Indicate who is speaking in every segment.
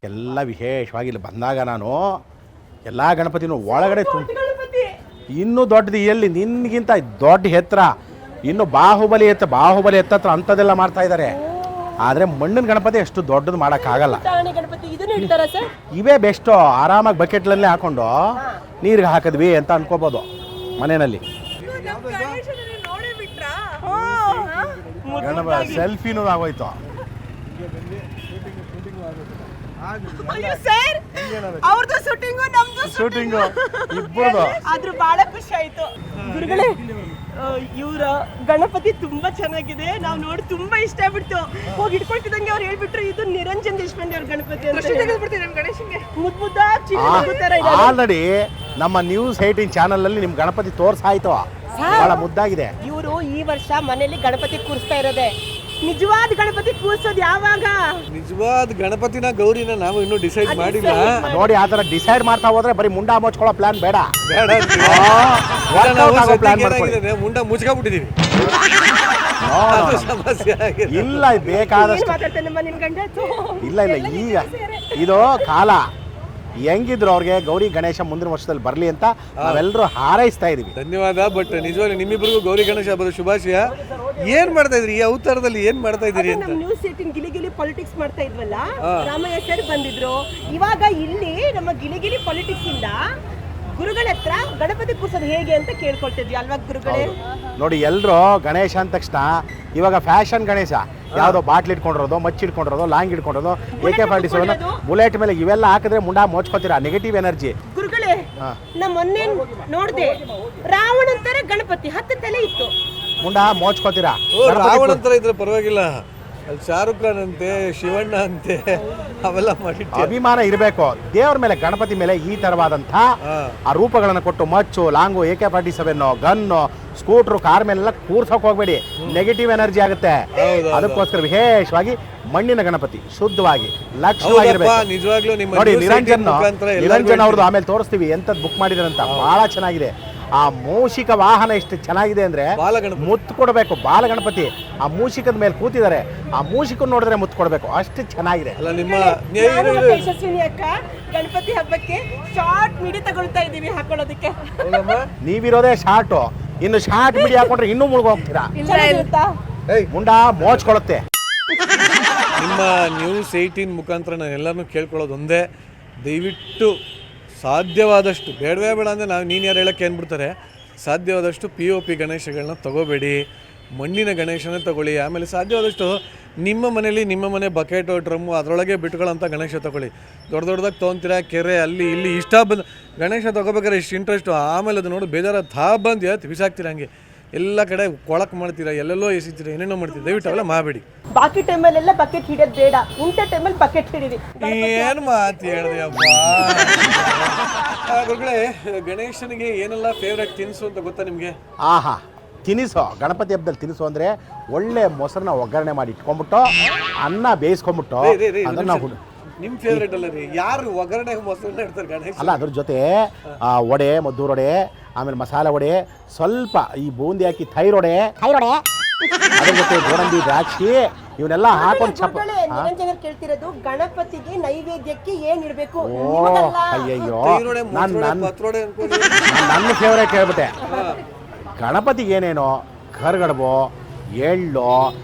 Speaker 1: ಎಲ್ಲ ವಿಶೇಷವಾಗಿ ಇಲ್ಲಿ ಬಂದಾಗ ನಾನು ಎಲ್ಲ ಗಣಪತಿನೂ ಒಳಗಡೆ ಇನ್ನೂ ದೊಡ್ಡದು ಎಲ್ಲಿ ನಿನ್ಗಿಂತ ದೊಡ್ಡ ಎತ್ತರ ಇನ್ನು ಬಾಹುಬಲಿ ಎತ್ತತ್ರ ಅಂಥದ್ದೆಲ್ಲ ಮಾಡ್ತಾ ಇದ್ದಾರೆ. ಆದರೆ ಮಣ್ಣಿನ ಗಣಪತಿ ಅಷ್ಟು ದೊಡ್ಡದು ಮಾಡೋಕ್ಕಾಗಲ್ಲ. ಇವೇ ಬೆಸ್ಟು. ಆರಾಮಾಗಿ ಬಕೆಟ್ಲಲ್ಲೇ ಹಾಕೊಂಡು ನೀರಿಗೆ ಹಾಕಿದ್ವಿ ಅಂತ ಅನ್ಕೋಬೋದು ಮನೆಯಲ್ಲಿ. ಗಣಪ ಸೆಲ್ಫಿನೂ ಆಗೋಯ್ತು. ಶೂಟಿಂಗು ಇಬ್ಬರದು.
Speaker 2: ಆದ್ರೂ ಬಹಳ ಖುಷಿ ಆಯ್ತು ಗುರುಗಳೇ. ಇವರ ಗಣಪತಿ ತುಂಬಾ ಚೆನ್ನಾಗಿದೆ. ನಾವು ನೋಡಿ ತುಂಬಾ ಇಷ್ಟ ಆಗ್ಬಿಡ್ತು. ಹೋಗಿ ಇಟ್ಕೊಳ್ತಿದಂಗೆ ಅವ್ರು ಹೇಳ್ಬಿಟ್ರು ಇದು ನಿರಂಜನ್ ದೇಶಪಾಂಡೆ ಅವ್ರ ಗಣಪತಿ ಅಂತ.
Speaker 1: ಆಲ್ರೆಡಿ ನಮ್ಮ ನ್ಯೂಸ್ 18 ಚಾನಲ್ ಅಲ್ಲಿ ನಿಮ್ ಗಣಪತಿ ತೋರ್ಸಾಯ್ತು. ಬಹಳ ಮುದ್ದಾಗಿದೆ.
Speaker 2: ಇವರು ಈ ವರ್ಷ ಮನೆಯಲ್ಲಿ ಗಣಪತಿ ಕೂರಿಸ್ತಾ ಇರೋದೆ. ನಿಜವಾದ ಗಣಪತಿ ಕೂರಿಸೋದು ಯಾವಾಗ?
Speaker 3: ನಿಜವಾದ ಗಣಪತಿನ ಗೌರಿನ ನಾವು ಇನ್ನೂ ಡಿಸೈಡ್ ಮಾಡಿಲ್ಲ.
Speaker 1: ನೋಡಿ ಆತರ ಡಿಸೈಡ್ ಮಾಡ್ತಾ ಹೋದ್ರೆ ಬರೀ ಮುಂಡ ಮುಚ್ಕೊಳ್ಳೋ ಪ್ಲಾನ್ ಬೇಡ.
Speaker 3: ಮುಂಡ ಮುಚ್ಕೊಂಡ್ಬಿಟ್ಟಿದೀವಿ.
Speaker 1: ಇಲ್ಲ ಬೇಕಾದಷ್ಟು ಇಲ್ಲ ಈಗ ಇದು ಕಾಲ ಹೆಂಗಿದ್ರು ಅವ್ರಿಗೆ ಗೌರಿ ಗಣೇಶ ಮುಂದಿನ ವರ್ಷದಲ್ಲಿ ಬರಲಿ ಅಂತ ನಾವೆಲ್ಲರೂ ಹಾರೈಸ್ತಾ ಇದೀವಿ.
Speaker 3: ಧನ್ಯವಾದ. ಬಟ್ ನಿಜವಾಗ್ಲೂ ನಿಮ್ಮಿಬ್ಬರಿಗೂ ಗೌರಿ ಗಣೇಶ ಹಬ್ಬದ ಶುಭಾಶಯ. ಏನ್ ಮಾಡ್ತಾ ಇದ್ರಿ ಈ ಅವತಾರದಲ್ಲಿ? ಏನ್ ಮಾಡ್ತಾ ಇದೀರಿ ಅಂತ
Speaker 2: ನ್ಯೂಸ್ 18 ಗಿಲಿಗಿಲಿ ಪಾಲಿಟಿಕ್ಸ್ ಮಾಡ್ತಾ ಇದ್ವಲ್ಲ, ರಾಮಯ್ಯ ಸರ್ ಬಂದಿದ್ರು. ಇವಾಗ ಇಲ್ಲಿ ನಮ್ಮ ಗಿಲಿಗಿಲಿ ಪಾಲಿಟಿಕ್ಸ್ ಇಂದ ಗುರುಗಳ ಹತ್ರ ಗಣಪತಿ ಕೂರ್ಸೋದು ಹೇಗೆ ಅಂತ ಕೇಳ್ಕೊಳ್ತಿದ್ವಿ ಅಲ್ವಾ ಗುರುಗಳೇ?
Speaker 1: ನೋಡಿ ಎಲ್ರು ಗಣೇಶ ಅಂದ ತಕ್ಷಣ ಇವಾಗ ಫ್ಯಾಷನ್ ಗಣೇಶ ಯಾವ್ದೋ ಬಾಟ್ಲಿ ಇಟ್ಕೊಂಡಿರೋದು, ಮಚ್ಚಿ ಇಟ್ಕೊಂಡಿರೋದು, ಲಾಂಗ್ ಇಟ್ಕೊಂಡಿರೋದು, AK-47 ಬುಲೆಟ್ ಮೇಲೆ ಇವೆಲ್ಲ ಹಾಕಿದ್ರೆ ಮುಂಡ ಮೋಚ್ಕೋತೀರಾ. Negative energy.
Speaker 2: ಗುರುಗಳೇ ನಾ ಮೊನ್ನೆ ನೋಡ್ದೆ ರಾವಣ ಅಂತಾರೆ ಗಣಪತಿ 10 ತಲೆ ಇತ್ತು.
Speaker 1: ಮುಂಡ ಮೋಚ್ಕೋತೀರಾ.
Speaker 3: ರಾವಣ ಅಂತರ ಇದ್ರೆ ಪರವಾಗಿಲ್ಲ. ಅಲ್ಲಿ ಶಾರುಖ್ ಖಾನ್ ಅಂತೆ, ಶಿವಣ್ಣ ಅಂತೆ, ಅವೆಲ್ಲ ಮಾಡಿ
Speaker 1: ಅಭಿಮಾನ ಇರಬೇಕು ದೇವ್ರ ಮೇಲೆ, ಗಣಪತಿ ಮೇಲೆ. ಈ ತರವಾದಂಥ ಆ ರೂಪಗಳನ್ನು ಕೊಟ್ಟು ಮಚ್ಚು, long, AK-47 gun, scooter, car ಮೇಲೆಲ್ಲ ಕೂರ್ಸೋಕ್ ಹೋಗ್ಬೇಡಿ. ನೆಗೆಟಿವ್ ಎನರ್ಜಿ ಆಗುತ್ತೆ. ಅದಕ್ಕೋಸ್ಕರ ವಿಶೇಷವಾಗಿ ಮಣ್ಣಿನ ಗಣಪತಿ ಶುದ್ಧವಾಗಿ ಲಕ್ಷವಾಗಿರ್ಬೇಕು. ನೋಡಿ ನಿರಂಜನ್ ಅವ್ರದ್ದು ಆಮೇಲೆ ತೋರಿಸ್ತೀವಿ ಎಂತದ್ ಬುಕ್ ಮಾಡಿದ್ರೆ ಅಂತ. ಬಹಳ ಚೆನ್ನಾಗಿದೆ. ಆ ಮೂಷಿಕ ವಾಹನ ಎಷ್ಟು ಚೆನ್ನಾಗಿದೆ ಅಂದ್ರೆ ಮುತ್ತು ಕೊಡಬೇಕು. ಬಾಲಗಣಪತಿ ಆ ಮೂಷಿಕದ ಮೇಲೆ ಕೂತಿದ್ದಾರೆ. ಆ ಮೂಷಿಕ ನೋಡಿದ್ರೆ ಮುತ್ತು ಕೊಡಬೇಕು, ಅಷ್ಟು ಚೆನ್ನಾಗಿದೆ.
Speaker 2: ಯಶಸ್ವಿನಿ ಅಕ್ಕ ಗಣಪತಿ ಹಬ್ಬಕ್ಕೆ ಶಾರ್ಟ್ ಮಿಡಿ ತಗೊಳ್ತಾ ಇದೀವಿ ಹಾಕೊಳ್ಳೋದಕ್ಕೆ.
Speaker 1: ನೀವಿರೋದೇ ಶಾರ್ಟು, ಇನ್ನು ಶಾರ್ಟ್ ಮಿಡಿ ಹಾಕೊಂಡ್ರೆ ಇನ್ನೂ ಮುಳುಗ ಹೋಗ್ತೀರಾ. ಮುಂಡ ಮೋಚ್ಕೊಳ್ಳುತ್ತೆ.
Speaker 3: ನಿಮ್ಮ ನ್ಯೂಸ್ 18 ಮುಖಾಂತರ ನಾನು ಎಲ್ಲರನ್ನೂ ಕೇಳ್ಕೊಳ್ಳೋದು ಒಂದೇ, ದಯವಿಟ್ಟು ಸಾಧ್ಯವಾದಷ್ಟು ಬೇಡವೇ ಬೇಡ ಅಂದರೆ ನೀನು ಯಾರು ಹೇಳೋಕ್ಕೆ ಅಂದ್ಬಿಡ್ತಾರೆ. ಸಾಧ್ಯವಾದಷ್ಟು POP ಗಣೇಶಗಳನ್ನ ತಗೋಬೇಡಿ, ಮಣ್ಣಿನ ಗಣೇಶನೇ ತಗೊಳ್ಳಿ. ಆಮೇಲೆ ಸಾಧ್ಯವಾದಷ್ಟು ನಿಮ್ಮ ಮನೇಲಿ ನಿಮ್ಮ ಮನೆ ಬಕೆಟು, ಡ್ರಮ್ಮು ಅದರೊಳಗೆ ಬಿಟ್ಕೊಳ್ಳೋಂಥ ಗಣೇಶ ತಗೊಳ್ಳಿ. ದೊಡ್ಡದಾಗಿ ತೊಗೊತೀರಾ, ಕೆರೆ ಅಲ್ಲಿ ಇಲ್ಲಿ ಇಷ್ಟ ಬಂದು ಗಣೇಶ ತೊಗೋಬೇಕಾದ್ರೆ ಇಷ್ಟು ಇಂಟ್ರೆಸ್ಟು. ಆಮೇಲೆ ಅದು ನೋಡಿ ಬೇಜಾರ ಬಂದು ಬಿಸಾಕ್ತೀರ. ಹಂಗೆ ಎಲ್ಲ ಕಡೆ ಕೊಳಕ್ ಮಾಡ್ತೀರಾ, ಎಲ್ಲೆಲ್ಲೋ ಎಸಿತೀರಾ, ಏನೇನೋ ಮಾಡ್ತೀರಾ. ದಯವಿಟ್ಟು ಅವೆಲ್ಲ ಮಾಡಬೇಡಿ.
Speaker 2: ಬಾಕಿ ಟೈಮಲ್ಲೆಲ್ಲ ಬಕೆಟ್ ಹಿಡಿಯೋದು ಬೇಡ, ಇಂಥ ಟೈಮಲ್ಲಿ ಬಕೆಟ್ ಹಿಡಿರಿ.
Speaker 3: ಏನು ಮಾತು ಹೇಳಿದೆ ಅಪ್ಪ. ಗುರುಗಳೇ, ಗಣೇಶನಿಗೆ ಏನೆಲ್ಲ ಫೇವ್ರೆಟ್ ತಿನಿಸು ಅಂತ ಗೊತ್ತಾ ನಿಮಗೆ?
Speaker 1: ಆಹಾ, ತಿನಿಸು ಗಣಪತಿ ಹಬ್ಬದಲ್ಲಿ ತಿನಿಸು ಅಂದರೆ ಒಳ್ಳೆ ಮೊಸರನ್ನ ಒಗ್ಗರಣೆ ಮಾಡಿ ಇಟ್ಕೊಂಡ್ಬಿಟ್ಟು ಅನ್ನ ಬೇಯಿಸ್ಕೊಂಡ್ಬಿಟ್ಟು ಅದನ್ನ
Speaker 3: ನಿಮ್ಮ ಫೇವ್ರೇಟ್ ಅಲ್ಲ ರೀ? ಯಾರು ಒಗ್ಗರಣೆ ಮೊಸರನ್ನ ಇಡ್ತಾರೆ ಗಣೇಶ?
Speaker 1: ಅಲ್ಲ, ಅದ್ರ ಜೊತೆ ವಡೆ, ಮದ್ದೂರು ವಡೆ, ಆಮೇಲೆ ಮಸಾಲೆ ವಡೆ, ಸ್ವಲ್ಪ ಈ ಬೂಂದಿ ಹಾಕಿ ಥೈರ್ ವಡೆ, ಅದ್ರ ಜೊತೆ ಗೋಡಂಬಿ, ದ್ರಾಕ್ಷಿ ಇವನ್ನೆಲ್ಲ ಹಾಕೊಂಡು
Speaker 2: ಕೇಳ್ತಿರೋದು ಗಣಪತಿಗೆ ನೈವೇದ್ಯಕ್ಕೆ ಏನ್ ಇಡಬೇಕು?
Speaker 1: ಅಯ್ಯಯ್ಯೋ, ನನ್ನ ಫೇವ್ರೇಟ್ ಹೇಳ್ಬಿಟ್ಟೆ. ಗಣಪತಿಗೆ ಏನೇನೋ ಕರ್ಗಡಬು, ಎಳ್ಳು,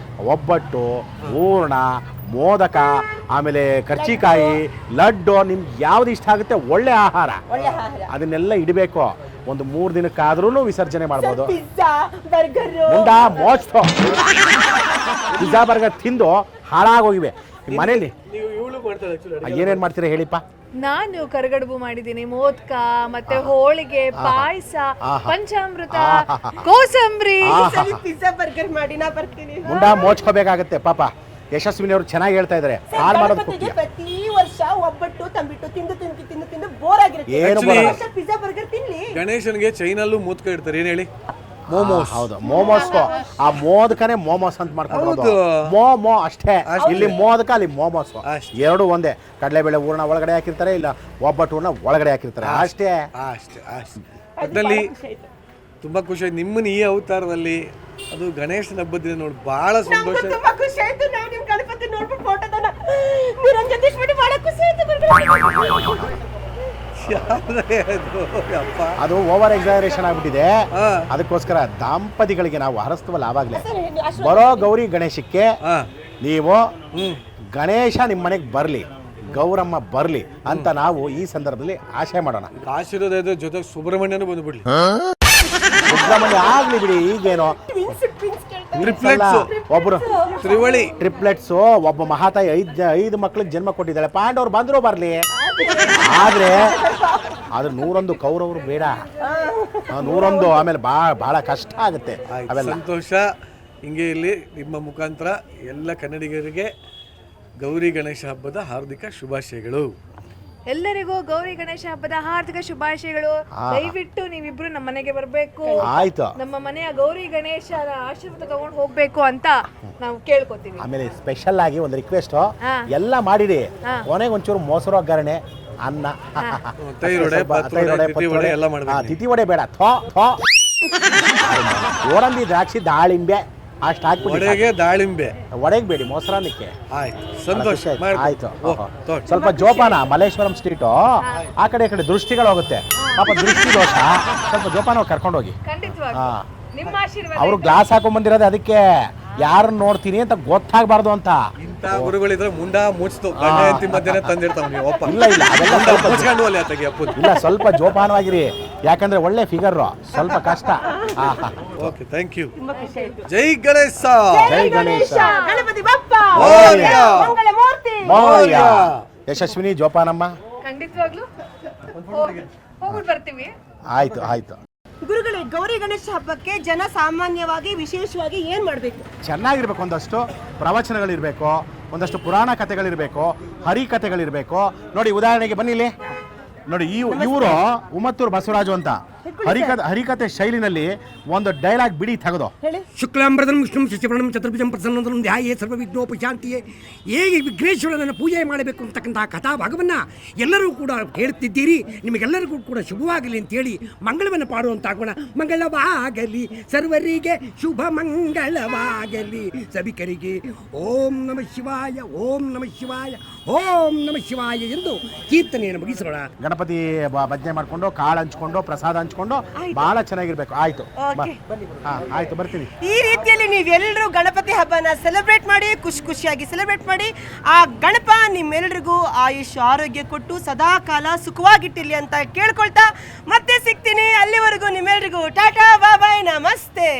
Speaker 1: ಒಬ್ಬಟ್ಟು, ಹೂರ್ಣ, ಮೋದಕ, ಆಮೇಲೆ ಕರ್ಚಿಕಾಯಿ, ಲಡ್ಡು, ನಿಮ್ಗೆ ಯಾವ್ದು ಇಷ್ಟ ಆಗುತ್ತೆ ಒಳ್ಳೆ ಆಹಾರ ಅದನ್ನೆಲ್ಲ ಇಡಬೇಕು. ಒಂದು 3 ದಿನಕ್ಕಾದ್ರೂ ವಿಸರ್ಜನೆ ಮಾಡ್ಬೋದು. ಮುಂಡ ಮೋಚ್ತು ಪಿಜ್ಜಾ ಬರ್ಗರ್ ತಿಂದು ಹಾಳಾಗೋಗಿವೆ ಮನೇಲಿ. ಏನೇನ್ ಮಾಡ್ತೀರಾ ಹೇಳಿಪ್ಪ?
Speaker 4: ನಾನು ಕರಗಡುಬು ಮಾಡಿದ್ದೀನಿ, ಮೋದಕ, ಮತ್ತೆ ಹೋಳಿಗೆ, ಪಾಯಸ, ಪಂಚಾಮೃತ, ಕೋಸಂಬರಿ.
Speaker 2: ಪಿಜ್ಜಾ ಬರ್ಗರ್ ಮಾಡಿ ನಾ ಬರ್ತೀನಿ.
Speaker 1: ಮುಂಡ ಮೋಚ್ಕೋಬೇಕಾಗತ್ತೆ ಪಾಪ. ಯಶಸ್ವಿನಿ ಅವರು ಚೆನ್ನಾಗಿ ಹೇಳ್ತಾ ಇದ್ದಾರೆ. ಹಾಳು ಮಾಡೋದು
Speaker 2: ಪ್ರತಿ ವರ್ಷ ಒಬ್ಬಟ್ಟು ತಂಬಿಟ್ಟು ತಿಂದು ತಿಂದು ತಿಂದು ತಿಂದು ಬೋರ್ ಆಗಿರುತ್ತೆ. ಪಿಜ್ಜಾ ಬರ್ಗರ್ ತಿನ್ಲಿ.
Speaker 3: ಗಣೇಶನ್ಗೆ ಚೈನಲ್ಲೂ ಮೋದಕ ಇಡ್ತಾರೆ. ಏನ್ ಹೇಳಿ? ಮೋಮೋಸ್.
Speaker 1: ಹೌದು, ಮೋಮೋಸ್. ಆ ಮೋದಕನೇ ಮೋಮೋಸ್ ಅಂತ ಮಾಡ್ಕೊಂಡು ಮೋಮೋ ಅಷ್ಟೇ. ಇಲ್ಲಿ ಮೋದಕ, ಅಲ್ಲಿ ಮೋಮೋಸ್, ಎರಡು ಒಂದೇ. ಕಡಲೆಬೇಳೆ ಹೂರ್ಣ ಒಳಗಡೆ ಹಾಕಿರ್ತಾರೆ, ಇಲ್ಲ ಒಬ್ಬಟ್ಟು ಹೂರ್ಣ ಒಳಗಡೆ ಹಾಕಿರ್ತಾರೆ, ಅಷ್ಟೇ.
Speaker 3: ಒಟ್ಟಲ್ಲಿ ತುಂಬಾ ಖುಷಿ ಆಯ್ತು ನಿಮ್ಮನ್ನ ಈ ಅವತಾರದಲ್ಲಿ. ಅದು ಗಣೇಶನ ಹಬ್ಬದ ದಿನ ನೋಡಿ ಬಹಳ ಸಂತೋಷ.
Speaker 2: ತುಂಬಾ ಖುಷಿ ಆಯ್ತು. ನಾವು ನಿಮ್ ಗಣಪತಿ ನೋಡ್ಬಿಟ್ಟು ಫೋಟೋದನ್ನ ನಿರಂಜನ್ ದೇಶಪಾಂಡೆ ಬಹಳ ಖುಷಿ ಆಯ್ತು.
Speaker 3: ಅಪ್ಪ
Speaker 1: ಅದು ಓವರ್ ಎಕ್ಸಾಗರೇಷನ್ ಆಗ್ಬಿಟ್ಟಿದೆ.
Speaker 3: ಹಾ.
Speaker 1: ಅದಕ್ಕೋಸ್ಕರ ದಂಪತಿಗಳಿಗೆ ನಾವು ಹರಸ್ತವಲ್ಲ ಆವಾಗಲೇ ಬರೋ ಗೌರಿ ಗಣೇಶಕ್ಕೆ
Speaker 3: ಹಾ
Speaker 1: ನೀವು ಗಣೇಶ ನಿಮ್ಮ ಮನೆಗೆ ಬರಲಿ, ಗೌರಮ್ಮ ಬರಲಿ ಅಂತ ನಾವು ಈ ಸಂದರ್ಭದಲ್ಲಿ ಆಶೆ ಮಾಡೋಣ.
Speaker 3: ಆಶೀರ್ವಾದ ಇದ್ರ ಜೊತೆಗೆ ಸುಬ್ರಹ್ಮಣ್ಯನೂ ಬಂದ್ಬಿಡ್ಲಿ.
Speaker 1: ಸುಬ್ರಹ್ಮಣ್ಯ ಆಗ್ಲಿ ಬಿಡಿ, ಈಗೇನೋ
Speaker 3: ಟ್ರಿಪ್ಲೆಟ್ಸ್,
Speaker 1: ಒಬ್ರು
Speaker 3: ತ್ರಿವಳಿ
Speaker 1: ಟ್ರಿಪ್ಲೆಟ್ಸು, ಒಬ್ಬ ಮಹಾತಾಯಿ 5 ಮಕ್ಳಿಗೆ ಜನ್ಮ ಕೊಟ್ಟಿದ್ದಾಳೆ. ಪಾಂಡವ್ರು ಬಂದ್ರು ಬರ್ಲಿ, ಆದ್ರೆ ಅದು 101 ಕೌರವರು ಬೇಡ. 101 ಆಮೇಲೆ ಬಹಳ ಕಷ್ಟ ಆಗುತ್ತೆ ಅವೆಲ್ಲ.
Speaker 3: ಸಂತೋಷ. ಹಿಂಗೆ ಇಲ್ಲಿ ನಿಮ್ಮ ಮುಖಾಂತರ ಎಲ್ಲ ಕನ್ನಡಿಗರಿಗೆ ಗೌರಿ ಗಣೇಶ ಹಬ್ಬದ ಹಾರ್ದಿಕ ಶುಭಾಶಯಗಳು.
Speaker 4: ಎಲ್ಲರಿಗೂ ಗೌರಿ ಗಣೇಶ ಹಬ್ಬದ ಹಾರ್ದಿಕ ಶುಭಾಶಯಗಳು. ದಯವಿಟ್ಟು ನೀವಿಬ್ರು ನಮ್ಮ ಮನೆಗೆ ಬರ್ಬೇಕು,
Speaker 1: ಆಯ್ತು.
Speaker 4: ನಮ್ಮ ಮನೆಯ ಗೌರಿ ಗಣೇಶನ ಆಶೀರ್ವಾದ ತಗೊಂಡು ಹೋಗ್ಬೇಕು ಅಂತ ನಾವು ಕೇಳ್ಕೊತೀವಿ.
Speaker 1: ಆಮೇಲೆ ಸ್ಪೆಷಲ್ ಆಗಿ ಒಂದು ರಿಕ್ವೆಸ್ಟ್,
Speaker 4: ಹಾ.
Speaker 1: ಎಲ್ಲ ಮಾಡಿಡಿ, ಕೊನೆಗೆ ಒಂಚೂರು ಮೊಸರು ಒಗ್ಗರಣೆ, ಅನ್ನ,
Speaker 3: ತೈರೊಡೆ,
Speaker 1: ತೈರೊಡೆ,
Speaker 3: ತಿಥಿ ವಡೆ ಎಲ್ಲ ಮಾಡ್ಬೇಕು.
Speaker 1: ತಿಥಿ ವಡೆ ಬೇಡ, ಗೋಡಂಬಿ, ದ್ರಾಕ್ಷಿ, ದಾಳಿಂಬೆ ಅಷ್ಟು ಹಾಕ್ಬಿಡಿ.
Speaker 3: ಒಡೆಗೆ ದಾಳಿಂಬೆ,
Speaker 1: ಒಡೆಗೆ ಬೇಡಿ, ಮೊಸರನ್ನಕ್ಕೆ.
Speaker 3: ಆಯ್ತು ಸಂತೋಷ.
Speaker 1: ಆಯ್ತು. ಸ್ವಲ್ಪ ಜೋಪಾನ, ಮಲ್ಲೇಶ್ವರಂ ಸ್ಟ್ರೀಟು ಆ ಕಡೆ ದೃಷ್ಟಿಗಳು ಹೋಗುತ್ತೆ, ಪಾಪ ದೃಷ್ಟಿ ದೋಷ, ಸ್ವಲ್ಪ ಜೋಪಾನ ಕರ್ಕೊಂಡು ಹೋಗಿ.
Speaker 4: ಖಂಡಿತವಾಗಿ
Speaker 1: ಹಾ.
Speaker 4: ನಿಮ್ಮ ಆಶೀರ್ವಾದ.
Speaker 1: ಅವರು ಗ್ಲಾಸ್ ಹಾಕೊಂಡ್ ಬಂದಿರೋದು ಅದಕ್ಕೆ, ಯಾರನ್ನ ನೋಡ್ತೀನಿ ಅಂತ ಗೊತ್ತಾಗಬಾರ್ದು ಅಂತ.
Speaker 3: ಇಂಥ ಗುರುಗಳಿದ್ರೆ ಮುಂಡ ಮುಚ್ತು ಗಂಡ ಹೆಂಡತಿ ಮಧ್ಯೆ ತಂದಿರ್ತಾವ ನೀವು. ಅಪ್ಪ
Speaker 1: ಇಲ್ಲ ಅದೆಲ್ಲ ಸ್ವಲ್ಪ
Speaker 3: ಮುಚ್ಕೊಂಡು ಅಲ್ಲಿ ಆತಗೆ ಅಪ್ಪದು.
Speaker 1: ಇಲ್ಲ, ಸ್ವಲ್ಪ ಜೋಪಾನವಾಗಿರಿ, ಯಾಕಂದ್ರೆ ಒಳ್ಳೆ ಫಿಗರ್, ಸ್ವಲ್ಪ ಕಷ್ಟ.
Speaker 3: Okay, thank you.
Speaker 2: ತುಂಬಾ ಖುಷಿ ಆಯ್ತು.
Speaker 3: ಜೈ ಗಣೇಶ.
Speaker 1: ಜೈ ಗಣೇಶ.
Speaker 2: ಗಣಪತಿ ಬಪ್ಪ
Speaker 3: ಮೋರ್ಯ.
Speaker 2: ಮಂಗಳ ಮೂರ್ತಿ.
Speaker 1: ಮೋರ್ಯ. ಯಶಸ್ವಿನಿ, ಜೋಪಾನಮ್ಮ.
Speaker 4: ಖಂಡಿತವಾಗ್ಲೂ ಹೋಗ್ಬಿಟ್ಟು ಬರ್ತೀವಿ.
Speaker 1: ಆಯ್ತು ಆಯ್ತು.
Speaker 2: ಗುರುಗಳೇ, ಗೌರಿ ಗಣೇಶ ಹಬ್ಬಕ್ಕೆ ಜನ ಸಾಮಾನ್ಯವಾಗಿ ವಿಶೇಷವಾಗಿ ಏನ್ ಮಾಡ್ಬೇಕು?
Speaker 1: ಚೆನ್ನಾಗಿರ್ಬೇಕು, ಒಂದಷ್ಟು ಪ್ರವಚನಗಳಿರಬೇಕು, ಒಂದಷ್ಟು ಪುರಾಣ ಕಥೆಗಳಿರಬೇಕು, ಹರಿಕಥೆಗಳಿರಬೇಕು. ನೋಡಿ, ಉದಾಹರಣೆಗೆ ಬನ್ನಿ ಇಲ್ಲಿ ನೋಡಿ, ಇವರು ಉಮತ್ತೂರು ಬಸವರಾಜು ಅಂತ ಹರಿಕಥೆ ಶೈಲಿನಲ್ಲಿ ಒಂದು ಡೈಲಾಗ್ ಬಿಡಿ ತೆಗೆದು.
Speaker 5: ಶುಕ್ಲಾಂಬರದಂ ವಿಷ್ಣು ಶಶಿವರ್ಣಂ ಚತುರ್ಭುಜಂ ಪ್ರಸನ್ನಂ ಧ್ಯಾಯೇ ಸರ್ವ ವಿಘ್ನೋಪಶಾಂತಿಯೇ. ಹೇಗೆ ವಿಘ್ನೇಶ್ವರನನ್ನು ಪೂಜೆ ಮಾಡಬೇಕು ಅಂತಕ್ಕಂತಹ ಕಥಾಭಾಗವನ್ನು ಎಲ್ಲರೂ ಕೂಡ ಕೇಳುತ್ತಿದ್ದೀರಿ. ನಿಮಗೆಲ್ಲರಿಗೂ ಕೂಡ ಶುಭವಾಗಲಿ ಅಂತೇಳಿ ಮಂಗಳವನ್ನು ಪಾಡುವಂತ ಆಗೋಣ. ಮಂಗಳವಾಗಲಿ ಸರ್ವರಿಗೆ, ಶುಭ ಮಂಗಳವಾಗಲಿ ಸಭಿಕರಿಗೆ. ಓಂ ನಮಃ ಶಿವಾಯ, ಓಂ ನಮಃ ಶಿವಾಯ, ಓಂ ನಮಃ ಶಿವಾಯ ಎಂದು ಕೀರ್ತನೆಯನ್ನು ಮುಗಿಸೋಣ.
Speaker 1: ಗಣಪತಿ ಭಜನೆ ಮಾಡ್ಕೊಂಡು, ಕಾಳು ಹಂಚ್ಕೊಂಡು, ಪ್ರಸಾದ ಹಂಚ್ಕೊಂಡು ಬಹಳ ಚೆನ್ನಾಗಿರ್ಬೇಕು. ಆಯ್ತು, ಆಯ್ತು, ಬರ್ತೀನಿ.
Speaker 2: ಈ ರೀತಿಯಲ್ಲಿ ನೀವೆಲ್ಲರೂ ಗಣಪತಿ ಹಬ್ಬನ ಸೆಲೆಬ್ರೇಟ್ ಮಾಡಿ, ಖುಷಿಯಾಗಿ ಸೆಲೆಬ್ರೇಟ್ ಮಾಡಿ. ಆ ಗಣಪ ನಿಮ್ಮೆಲ್ಲರಿಗೂ ಆಯುಷ್ ಆರೋಗ್ಯ ಕೊಟ್ಟು ಸದಾ ಕಾಲ ಸುಖವಾಗಿಟ್ಟಿರ್ಲಿ ಅಂತ ಕೇಳ್ಕೊಳ್ತಾ ಮತ್ತೆ ಸಿಗ್ತೀನಿ. ಅಲ್ಲಿವರೆಗೂ ನಿಮ್ಮೆಲ್ಲರಿಗೂ ಟಾಟಾ, ಬಾಯ್, ನಮಸ್ತೆ.